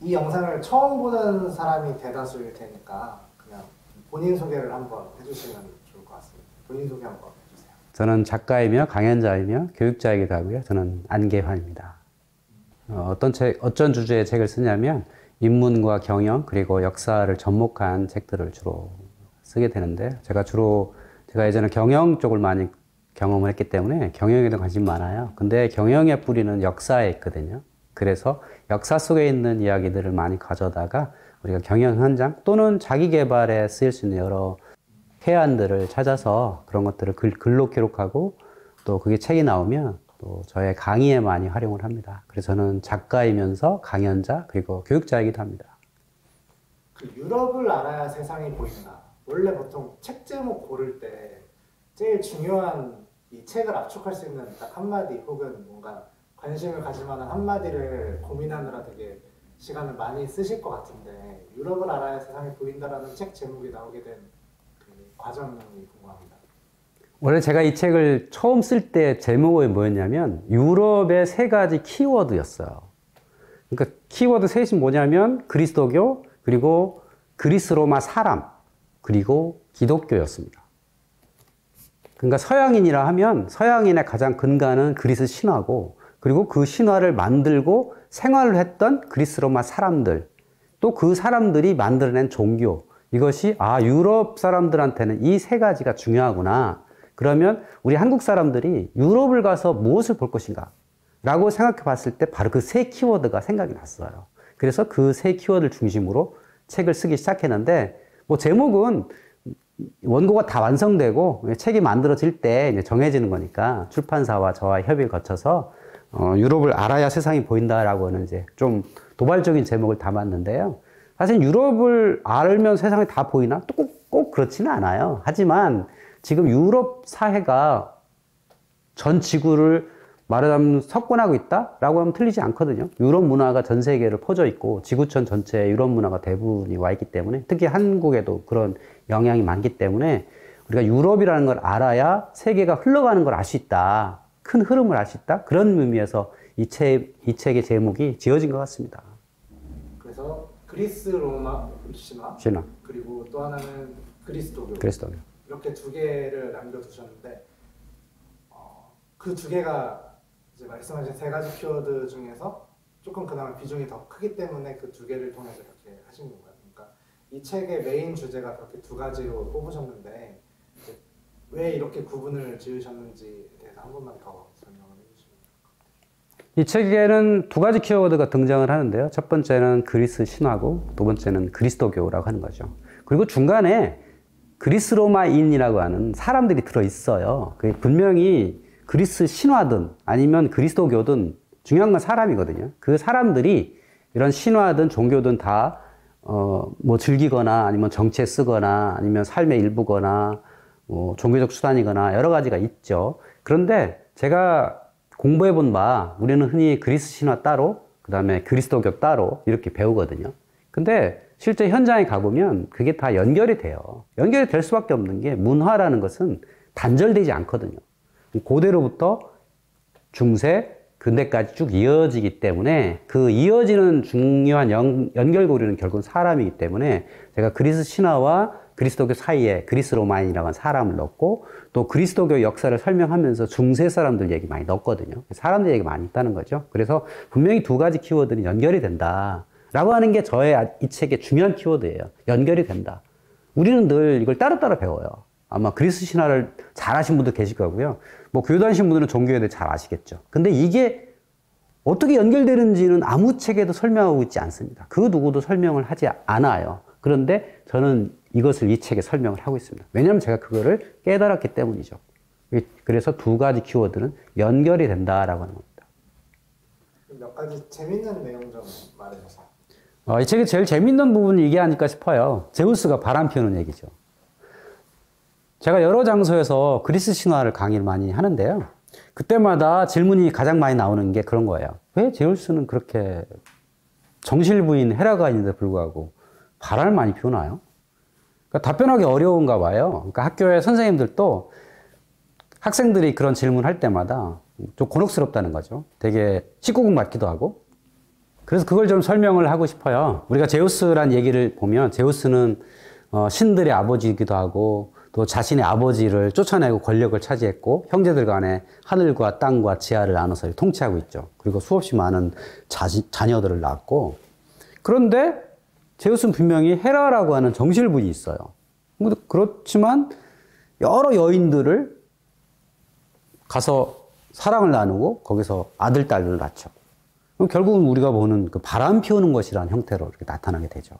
이 영상을 처음 보는 사람이 대다수일 테니까 그냥 본인 소개를 한번 해주시면 좋을 것 같습니다. 본인 소개 한번 해주세요. 저는 작가이며 강연자이며 교육자이기도 하고요. 저는 안계환입니다. 어떤 주제의 책을 쓰냐면 인문과 경영 그리고 역사를 접목한 책들을 주로 쓰게 되는데 제가 예전에 경영 쪽을 많이 경험을 했기 때문에 경영에도 관심이 많아요. 근데 경영의 뿌리는 역사에 있거든요. 그래서 역사 속에 있는 이야기들을 많이 가져다가 우리가 경영 현장 또는 자기 개발에 쓰일 수 있는 여러 해안들을 찾아서 그런 것들을 글로 기록하고 또 그게 책이 나오면 또 저의 강의에 많이 활용을 합니다. 그래서 저는 작가이면서 강연자 그리고 교육자이기도 합니다. 그 유럽을 알아야 세상이 보인다. 원래 보통 책 제목 고를 때 제일 중요한 이 책을 압축할 수 있는 딱 한마디 혹은 뭔가 관심을 가질 만한 한마디를 고민하느라 되게 시간을 많이 쓰실 것 같은데 유럽을 알아야 세상이 보인다라는 책 제목이 나오게 된 그 과정이 궁금합니다. 원래 제가 이 책을 처음 쓸 때 제목이 뭐였냐면 유럽의 3가지 키워드였어요. 그러니까 키워드 셋이 뭐냐면 그리스도교, 그리고 그리스 로마 사람, 그리고 기독교였습니다. 그러니까 서양인이라 하면 서양인의 가장 근간은 그리스 신화고 그리고 그 신화를 만들고 생활을 했던 그리스 로마 사람들 또 그 사람들이 만들어낸 종교 이것이 유럽 사람들한테는 이 3가지가 중요하구나. 그러면 우리 한국 사람들이 유럽을 가서 무엇을 볼 것인가 라고 생각해 봤을 때 바로 그 3 키워드가 생각이 났어요. 그래서 그 3 키워드를 중심으로 책을 쓰기 시작했는데 뭐 제목은 원고가 다 완성되고 책이 만들어질 때 이제 정해지는 거니까 출판사와 저와 협의를 거쳐서 유럽을 알아야 세상이 보인다라고는 이제 좀 도발적인 제목을 담았는데요. 사실 유럽을 알면 세상이 다 보이나? 또 꼭 그렇지는 않아요. 하지만 지금 유럽 사회가 전 지구를 말하자면 석권하고 있다라고 하면 틀리지 않거든요. 유럽 문화가 전 세계를 퍼져 있고 지구촌 전체에 유럽 문화가 대부분이 와 있기 때문에 특히 한국에도 그런 영향이 많기 때문에 우리가 유럽이라는 걸 알아야 세계가 흘러가는 걸 알 수 있다. 큰 흐름을 알 수 있다. 그런 의미에서 이 책의 제목이 지어진 것 같습니다. 그래서 그리스 로마 신화 그리고 또 하나는 그리스도교 이렇게 2개를 남겨두셨는데 그 2개가 이제 말씀하신 3가지 키워드 중에서 조금 그나마 비중이 더 크기 때문에 그 2개를 통해서 이렇게 하신 건가요? 그러니까 이 책의 메인 주제가 그렇게 2가지로 뽑으셨는데 왜 이렇게 구분을 지으셨는지에 대해서 한 번만 더 설명을 해주시면 될 것 같아요. 이 책에는 2가지 키워드가 등장을 하는데요. 첫 번째는 그리스 신화고 두 번째는 그리스도교라고 하는 거죠. 그리고 중간에 그리스 로마인이라고 하는 사람들이 들어있어요. 그게 분명히 그리스 신화든 아니면 그리스도교든 중요한 건 사람이거든요. 그 사람들이 이런 신화든 종교든 다 뭐 즐기거나 아니면 정치에 쓰거나 아니면 삶의 일부거나 뭐 종교적 수단이거나 여러 가지가 있죠. 그런데 제가 공부해 본 바 우리는 흔히 그리스 신화 따로 그 다음에 그리스도교 따로 이렇게 배우거든요. 근데 실제 현장에 가보면 그게 다 연결이 돼요. 연결이 될 수밖에 없는 게 문화라는 것은 단절되지 않거든요. 고대로부터 중세, 근대까지 쭉 이어지기 때문에 그 이어지는 중요한 연결고리는 결국은 사람이기 때문에 제가 그리스 신화와 그리스도교 사이에 그리스 로마인이라고 하는 사람을 넣고 또 그리스도교 역사를 설명하면서 중세 사람들 얘기 많이 넣었거든요. 사람들 얘기 많이 있다는 거죠. 그래서 분명히 2가지 키워드는 연결이 된다 라고 하는 게 저의 이 책의 중요한 키워드예요. 연결이 된다. 우리는 늘 이걸 따로따로 배워요. 아마 그리스 신화를 잘 아신 분도 계실 거고요. 뭐 교회 다니신 분들은 종교에 대해 잘 아시겠죠. 근데 이게 어떻게 연결되는지는 아무 책에도 설명하고 있지 않습니다. 그 누구도 설명을 하지 않아요. 그런데 저는 이것을 이 책에 설명을 하고 있습니다. 왜냐하면 제가 그거를 깨달았기 때문이죠. 그래서 2가지 키워드는 연결이 된다라고 하는 겁니다. 몇 가지 재밌는 내용 좀 말해주세요. 이 책의 제일 재밌는 부분이 이게 아닐까 싶어요. 제우스가 바람 피우는 얘기죠. 제가 여러 장소에서 그리스 신화를 강의를 많이 하는데요. 그때마다 질문이 가장 많이 나오는 게 그런 거예요. 왜 제우스는 그렇게 정실부인 헤라가 있는데 불구하고 바람을 많이 피우나요? 그러니까 답변하기 어려운가 봐요. 그러니까 학교의 선생님들도 학생들이 그런 질문을 할 때마다 좀 곤혹스럽다는 거죠. 되게 19금 같기도 하고. 그래서 그걸 좀 설명을 하고 싶어요. 우리가 제우스란 얘기를 보면 제우스는 신들의 아버지이기도 하고 또 자신의 아버지를 쫓아내고 권력을 차지했고 형제들 간에 하늘과 땅과 지하를 나눠서 통치하고 있죠. 그리고 수없이 많은 자녀들을 낳았고, 그런데 제우스는 분명히 헤라라고 하는 정실분이 있어요. 그렇지만 여러 여인들을 가서 사랑을 나누고 거기서 아들, 딸을 낳죠. 그럼 결국은 우리가 보는 그 바람 피우는 것이라는 형태로 이렇게 나타나게 되죠.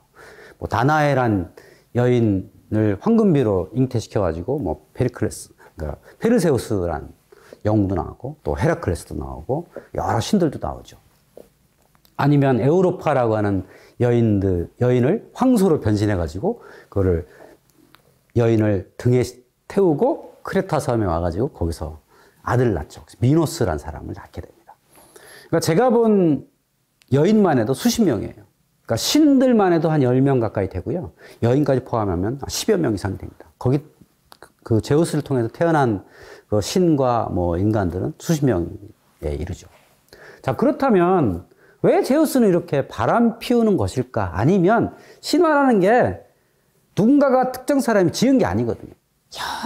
뭐 다나엘한 여인을 황금비로 잉태시켜가지고 뭐 페리클레스, 그러니까 페르세우스란 영웅도 나오고 또 헤라클레스도 나오고 여러 신들도 나오죠. 아니면 에우로파라고 하는 여인을 황소로 변신해가지고 그거를 여인을 등에 태우고 크레타 섬에 와가지고 거기서 아들을 낳죠. 미노스란 사람을 낳게 됩니다. 그러니까 제가 본 여인만 해도 수십 명이에요. 그러니까 신들만 해도 한 10명 가까이 되고요. 여인까지 포함하면 10여 명 이상이 됩니다. 거기 그 제우스를 통해서 태어난 그 신과 뭐 인간들은 수십 명에 이르죠. 자, 그렇다면 왜 제우스는 이렇게 바람 피우는 것일까? 아니면 신화라는 게 누군가가 특정 사람이 지은 게 아니거든요.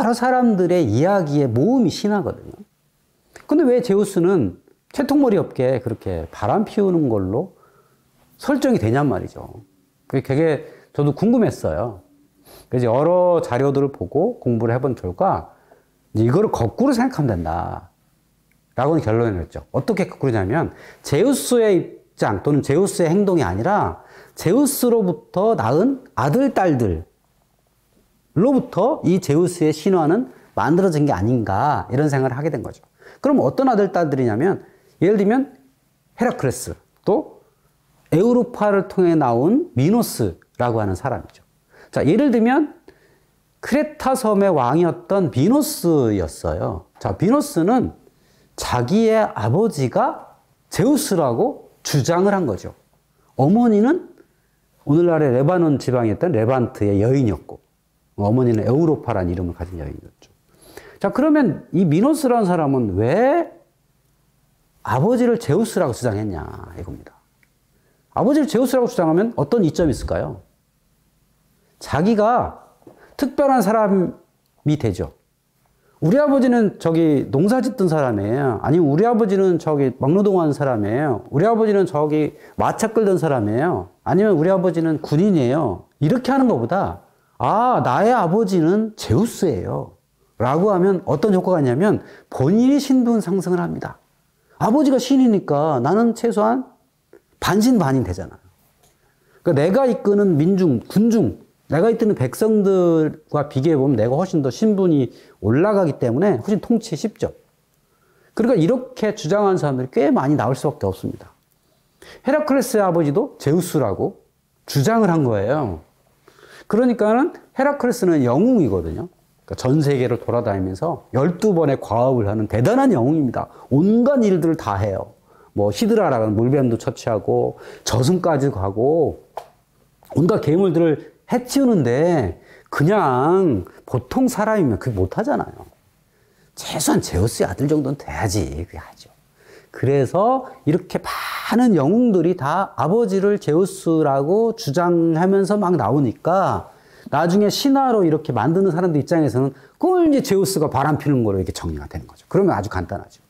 여러 사람들의 이야기의 모음이 신화거든요. 근데 왜 제우스는 채통머리 없게 그렇게 바람 피우는 걸로 설정이 되냔 말이죠. 그게 되게 저도 궁금했어요. 그래서 여러 자료들을 보고 공부를 해본 결과 이거를 거꾸로 생각하면 된다 라고는 결론을 냈죠. 어떻게 거꾸로냐면 제우스의 입장 또는 제우스의 행동이 아니라 제우스로부터 낳은 아들, 딸들로부터 이 제우스의 신화는 만들어진 게 아닌가 이런 생각을 하게 된 거죠. 그럼 어떤 아들, 딸들이냐면 예를 들면 헤라클레스, 또 에우로파를 통해 나온 미노스라고 하는 사람이죠. 자, 예를 들면 크레타 섬의 왕이었던 미노스였어요. 자, 미노스는 자기의 아버지가 제우스라고 주장을 한 거죠. 어머니는 오늘날의 레바논 지방이었던 레반트의 여인이었고, 어머니는 에우로파라는 이름을 가진 여인이었죠. 자, 그러면 이 미노스라는 사람은 왜 아버지를 제우스라고 주장했냐 이겁니다. 아버지를 제우스라고 주장하면 어떤 이점이 있을까요? 자기가 특별한 사람이 되죠. 우리 아버지는 저기 농사 짓던 사람이에요. 아니면 우리 아버지는 저기 막노동하는 사람이에요. 우리 아버지는 저기 마차 끌던 사람이에요. 아니면 우리 아버지는 군인이에요. 이렇게 하는 것보다 아, 나의 아버지는 제우스예요 라고 하면 어떤 효과가 있냐면 본인이 신분 상승을 합니다. 아버지가 신이니까 나는 최소한 반신반인 되잖아요. 그러니까 내가 이끄는 민중, 군중, 내가 이끄는 백성들과 비교해보면 내가 훨씬 더 신분이 올라가기 때문에 훨씬 통치에 쉽죠. 그러니까 이렇게 주장하는 사람들이 꽤 많이 나올 수밖에 없습니다. 헤라클레스의 아버지도 제우스라고 주장을 한 거예요. 그러니까는 헤라클레스는 영웅이거든요. 그러니까 전 세계를 돌아다니면서 12번의 과업을 하는 대단한 영웅입니다. 온갖 일들을 다 해요. 뭐 히드라라는 물뱀도 처치하고 저승까지 가고 온갖 괴물들을 해치우는데 그냥 보통 사람이면 그게 못하잖아요. 최소한 제우스의 아들 정도는 돼야지 그게 하죠. 그래서 이렇게 많은 영웅들이 다 아버지를 제우스라고 주장하면서 막 나오니까 나중에 신화로 이렇게 만드는 사람들 입장에서는 그걸 이제 제우스가 바람 피는 거로 이렇게 정리가 되는 거죠. 그러면 아주 간단하죠.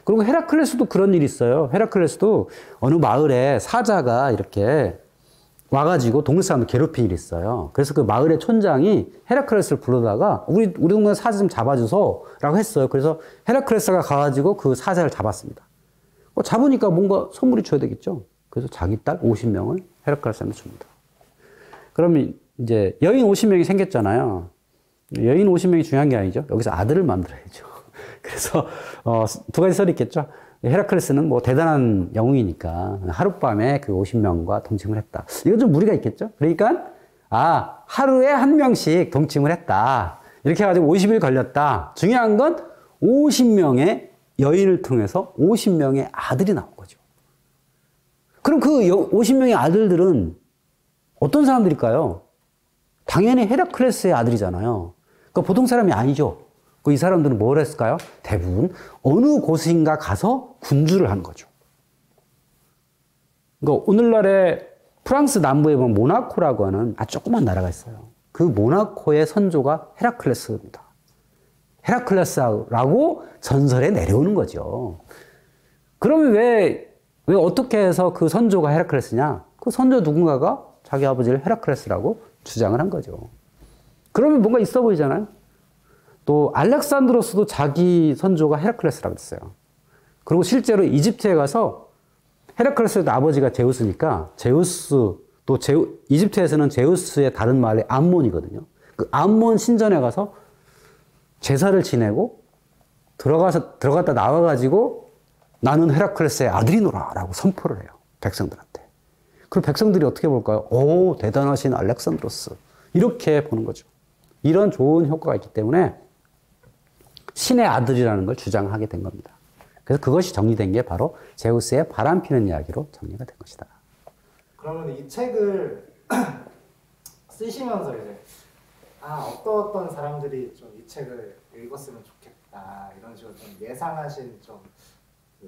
그리고 헤라클레스도 그런 일이 있어요. 헤라클레스도 어느 마을에 사자가 이렇게 와가지고 동네 사람을 괴롭힌 일이 있어요. 그래서 그 마을의 촌장이 헤라클레스를 불러다가 우리 동네 사자 좀 잡아줘서 라고 했어요. 그래서 헤라클레스가 가가지고 그 사자를 잡았습니다. 잡으니까 뭔가 선물이 줘야 되겠죠. 그래서 자기 딸 50명을 헤라클레스한테 줍니다. 그러면 이제 여인 50명이 생겼잖아요. 여인 50명이 중요한 게 아니죠. 여기서 아들을 만들어야죠. 그래서 두 가지 설이 있겠죠. 헤라클레스는 뭐 대단한 영웅이니까 하룻밤에 그 50명과 동침을 했다. 이건 좀 무리가 있겠죠. 그러니까 하루에 한 명씩 동침을 했다. 이렇게 해가지고 50일 걸렸다. 중요한 건 50명의 여인을 통해서 50명의 아들이 나온 거죠. 그럼 그 50명의 아들들은 어떤 사람들일까요? 당연히 헤라클레스의 아들이잖아요. 그러니까 보통 사람이 아니죠. 이 사람들은 뭘 했을까요? 대부분 어느 곳인가 가서 군주를 한 거죠. 그러니까 오늘날에 프랑스 남부에 보면 모나코라고 하는 아주 조그만 나라가 있어요. 그 모나코의 선조가 헤라클레스입니다. 헤라클레스라고 전설에 내려오는 거죠. 그러면 왜 어떻게 해서 그 선조가 헤라클레스냐? 그 선조 누군가가 자기 아버지를 헤라클레스라고 주장을 한 거죠. 그러면 뭔가 있어 보이잖아요. 또 알렉산드로스도 자기 선조가 헤라클레스라고 했어요. 그리고 실제로 이집트에 가서 헤라클레스의 아버지가 제우스니까 제우스 또 이집트에서는 제우스의 다른 말이 암몬이거든요. 그 암몬 신전에 가서 제사를 지내고 들어갔다 나와가지고 나는 헤라클레스의 아들이노라라고 선포를 해요. 백성들한테. 그럼 백성들이 어떻게 볼까요? 오, 대단하신 알렉산드로스. 이렇게 보는 거죠. 이런 좋은 효과가 있기 때문에 신의 아들이라는 걸 주장하게 된 겁니다. 그래서 그것이 정리된 게 바로 제우스의 바람피는 이야기로 정리가 된 것이다. 그러면 이 책을 쓰시면서 이제 어떤 사람들이 좀 이 책을 읽었으면 좋겠다 이런 식으로 좀 예상하신 좀 그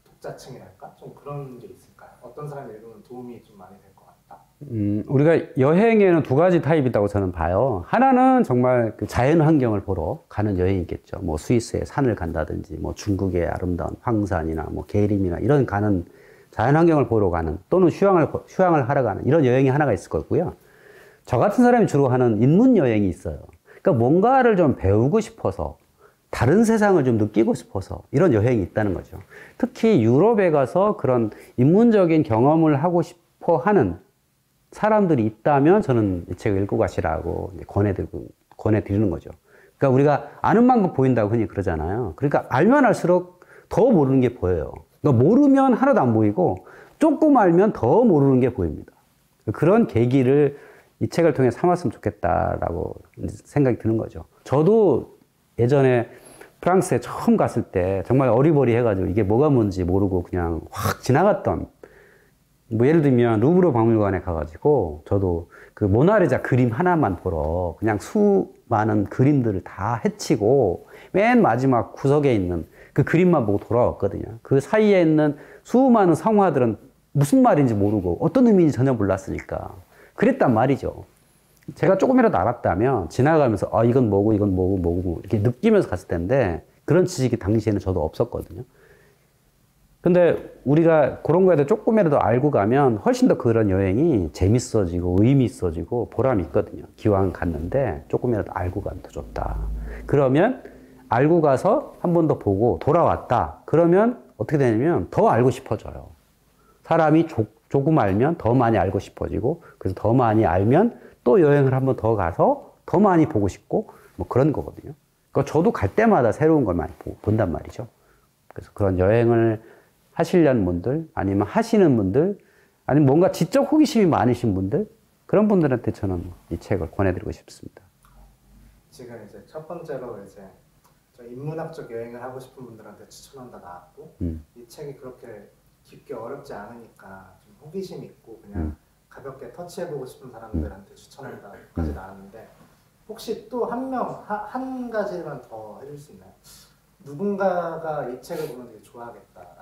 독자층이랄까 좀 그런 게 있을까요? 어떤 사람이 읽으면 도움이 좀 많이 될 것 같다. 우리가 여행에는 두 가지 타입이 있다고 저는 봐요. 하나는 정말 그 자연 환경을 보러 가는 여행이 있겠죠. 뭐 스위스의 산을 간다든지, 뭐 중국의 아름다운 황산이나 뭐 계림이나 이런 가는 자연 환경을 보러 가는 또는 휴양을 하러 가는 이런 여행이 하나가 있을 거고요. 저 같은 사람이 주로 하는 인문 여행이 있어요. 그러니까 뭔가를 좀 배우고 싶어서 다른 세상을 좀 느끼고 싶어서 이런 여행이 있다는 거죠. 특히 유럽에 가서 그런 인문적인 경험을 하고 싶어 하는 사람들이 있다면 저는 이 책을 읽고 가시라고 권해드리는 거죠. 그러니까 우리가 아는 만큼 보인다고 흔히 그러잖아요. 그러니까 알면 알수록 더 모르는 게 보여요. 그러니까 모르면 하나도 안 보이고 조금 알면 더 모르는 게 보입니다. 그런 계기를 이 책을 통해 삼았으면 좋겠다라고 생각이 드는 거죠. 저도 예전에 프랑스에 처음 갔을 때 정말 어리버리 해가지고 이게 뭐가 뭔지 모르고 그냥 확 지나갔던, 뭐 예를 들면 루브르 박물관에 가가지고 저도 그 모나리자 그림 하나만 보러 그냥 수많은 그림들을 다 헤치고 맨 마지막 구석에 있는 그 그림만 보고 돌아왔거든요. 그 사이에 있는 수많은 성화들은 무슨 말인지 모르고 어떤 의미인지 전혀 몰랐으니까 그랬단 말이죠. 제가 조금이라도 알았다면 지나가면서 이건 뭐고 이건 뭐고 이렇게 느끼면서 갔을 텐데 그런 지식이 당시에는 저도 없었거든요. 근데 우리가 그런 거에 대해 조금이라도 알고 가면 훨씬 더 그런 여행이 재밌어지고 의미 있어지고 보람이 있거든요. 기왕 갔는데 조금이라도 알고 가면 더 좋다. 그러면 알고 가서 한 번 더 보고 돌아왔다. 그러면 어떻게 되냐면 더 알고 싶어져요. 사람이 조금 알면 더 많이 알고 싶어지고 그래서 더 많이 알면 또 여행을 한 번 더 가서 더 많이 보고 싶고 뭐 그런 거거든요. 그러니까 저도 갈 때마다 새로운 걸 많이 본단 말이죠. 그래서 그런 여행을 하시려는 분들 아니면 하시는 분들 아니면 뭔가 지적 호기심이 많으신 분들 그런 분들한테 저는 이 책을 권해드리고 싶습니다. 지금 이제 첫 번째로 이제 인문학적 여행을 하고 싶은 분들한테 추천한다 나왔고 이 책이 그렇게 깊게 어렵지 않으니까 좀 호기심 있고 그냥 가볍게 터치해보고 싶은 사람들한테 추천한다까지 나왔는데 혹시 또 한 가지만 더 해줄 수 있나요? 누군가가 이 책을 보면 되게 좋아하겠다라는.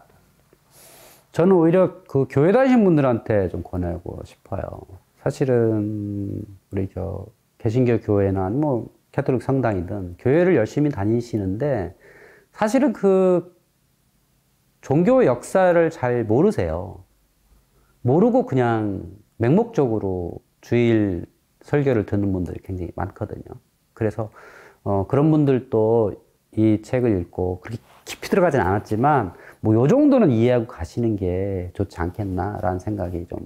저는 오히려 그 교회 다니신 분들한테 좀 권하고 싶어요. 사실은 우리 개신교 교회나 뭐 가톨릭 성당이든 교회를 열심히 다니시는데 사실은 그 종교 역사를 잘 모르세요. 모르고 그냥 맹목적으로 주일 설교를 듣는 분들이 굉장히 많거든요. 그래서 그런 분들도 이 책을 읽고 그렇게 깊이 들어가진 않았지만 뭐 요 정도는 이해하고 가시는 게 좋지 않겠나라는 생각이 좀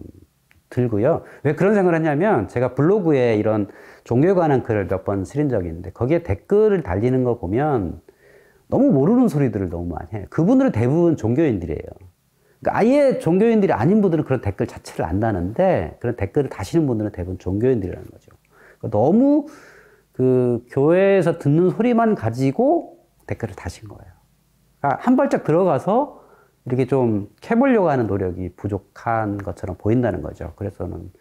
들고요. 왜 그런 생각을 했냐면 제가 블로그에 이런 종교에 관한 글을 몇 번 쓰린 적이 있는데 거기에 댓글을 달리는 거 보면 너무 모르는 소리들을 너무 많이 해요. 그분들은 대부분 종교인들이에요. 그러니까 아예 종교인들이 아닌 분들은 그런 댓글 자체를 안 다는데 그런 댓글을 다시는 분들은 대부분 종교인들이라는 거죠. 그러니까 너무 그 교회에서 듣는 소리만 가지고 댓글을 다신 거예요. 그러니까 한 발짝 들어가서 이렇게 좀 캐보려고 하는 노력이 부족한 것처럼 보인다는 거죠. 그래서는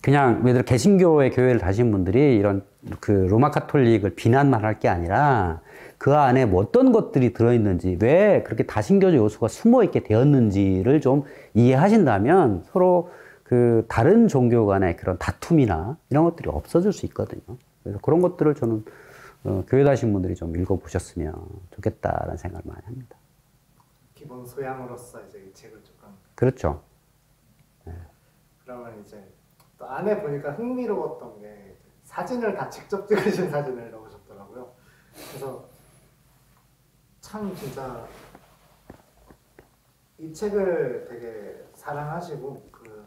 그냥 예를 들어 개신교의 교회를 다신 분들이 이런 그 로마 카톨릭을 비난만 할 게 아니라 그 안에 뭐 어떤 것들이 들어있는지, 왜 그렇게 다신교적 요소가 숨어 있게 되었는지를 좀 이해하신다면 서로 그 다른 종교 간의 그런 다툼이나 이런 것들이 없어질 수 있거든요. 그래서 그런 것들을 저는 교회 다신 분들이 좀 읽어보셨으면 좋겠다라는 생각을 많이 합니다. 기본 소양으로서 이제 이 책을 조금. 그렇죠. 네. 그러면 이제 또 안에 보니까 흥미로웠던 게 사진을 다 직접 찍으신 사진을 넣으셨더라고요. 그래서 참 진짜 이 책을 되게 사랑하시고 그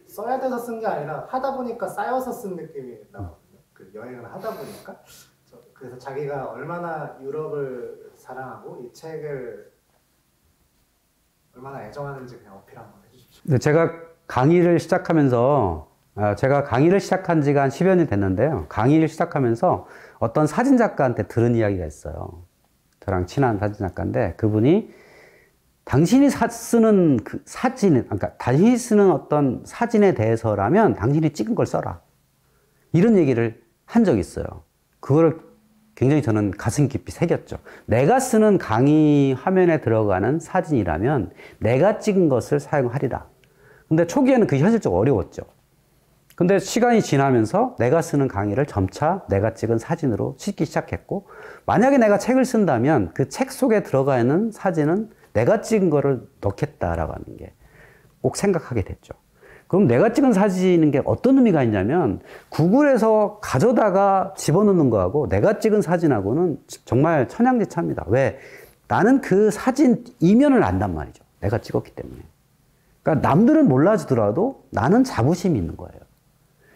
써야 돼서 쓴 게 아니라 하다 보니까 쌓여서 쓴 느낌이 나거든요. 그 여행을 하다 보니까. 그래서 자기가 얼마나 유럽을 사랑하고 이 책을 얼마나 애정하는지 그냥 어필 한번 해주십시오. 네, 제가 강의를 시작하면서 제가 강의를 시작한 지가 한 10여 년 됐는데요. 강의를 시작하면서 어떤 사진작가한테 들은 이야기가 있어요. 저랑 친한 사진작가인데 그분이 당신이 쓰는 그 사진, 그러니까 당신이 쓰는 어떤 사진에 대해서라면 당신이 찍은 걸 써라. 이런 얘기를 한 적이 있어요. 그거를 굉장히 저는 가슴 깊이 새겼죠. 내가 쓰는 강의 화면에 들어가는 사진이라면 내가 찍은 것을 사용하리라. 근데 초기에는 그게 현실적으로 어려웠죠. 근데 시간이 지나면서 내가 쓰는 강의를 점차 내가 찍은 사진으로 찍기 시작했고, 만약에 내가 책을 쓴다면 그 책 속에 들어가 있는 사진은 내가 찍은 거를 넣겠다라고 하는 게 꼭 생각하게 됐죠. 그럼 내가 찍은 사진인 게 어떤 의미가 있냐면 구글에서 가져다가 집어넣는 거하고 내가 찍은 사진하고는 정말 천양지차입니다. 왜? 나는 그 사진 이면을 안단 말이죠. 내가 찍었기 때문에. 그러니까 남들은 몰라주더라도 나는 자부심이 있는 거예요.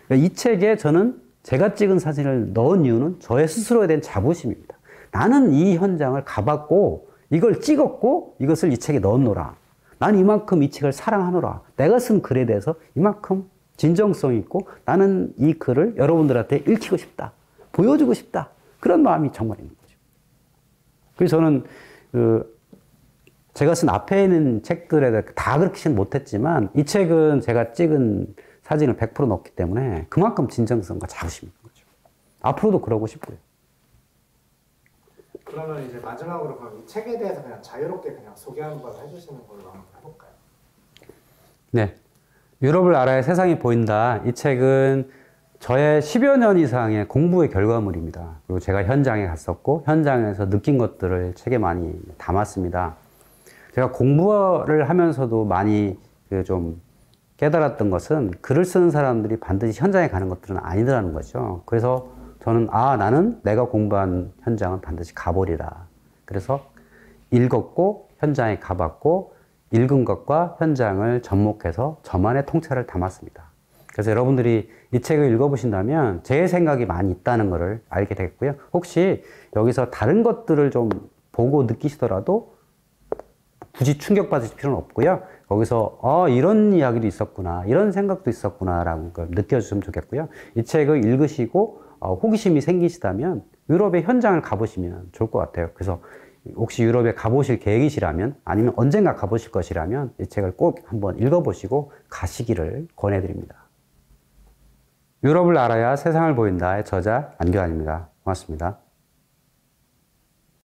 그러니까 이 책에 저는 제가 찍은 사진을 넣은 이유는 저의 스스로에 대한 자부심입니다. 나는 이 현장을 가봤고 이걸 찍었고 이것을 이 책에 넣어놓으라. 나는 이만큼 이 책을 사랑하노라. 내가 쓴 글에 대해서 이만큼 진정성이 있고 나는 이 글을 여러분들한테 읽히고 싶다. 보여주고 싶다. 그런 마음이 정말 있는 거죠. 그래서 저는 제가 쓴 앞에 있는 책들에 대해 다 그렇게는 못했지만 이 책은 제가 찍은 사진을 100% 넣었기 때문에 그만큼 진정성과 자부심이 있는 거죠. 앞으로도 그러고 싶고요. 그러면 이제 마지막으로 그럼 이 책에 대해서 그냥 자유롭게 그냥 소개 한번 해주시는 걸로 한번 해볼까요? 네. 유럽을 알아야 세상이 보인다. 이 책은 저의 10여 년 이상의 공부의 결과물입니다. 그리고 제가 현장에 갔었고 현장에서 느낀 것들을 책에 많이 담았습니다. 제가 공부를 하면서도 많이 좀 깨달았던 것은 글을 쓰는 사람들이 반드시 현장에 가는 것들은 아니더라는 거죠. 그래서 저는 나는 내가 공부한 현장은 반드시 가보리라. 그래서 읽었고 현장에 가봤고 읽은 것과 현장을 접목해서 저만의 통찰을 담았습니다. 그래서 여러분들이 이 책을 읽어보신다면 제 생각이 많이 있다는 것을 알게 되겠고요. 혹시 여기서 다른 것들을 좀 보고 느끼시더라도 굳이 충격받으실 필요는 없고요. 거기서 이런 이야기도 있었구나, 이런 생각도 있었구나 라는 걸 느껴주시면 좋겠고요. 이 책을 읽으시고 호기심이 생기시다면 유럽의 현장을 가보시면 좋을 것 같아요. 그래서 혹시 유럽에 가보실 계획이시라면 아니면 언젠가 가보실 것이라면 이 책을 꼭 한번 읽어보시고 가시기를 권해드립니다. 유럽을 알아야 세상을 보인다의 저자 안교환입니다. 고맙습니다.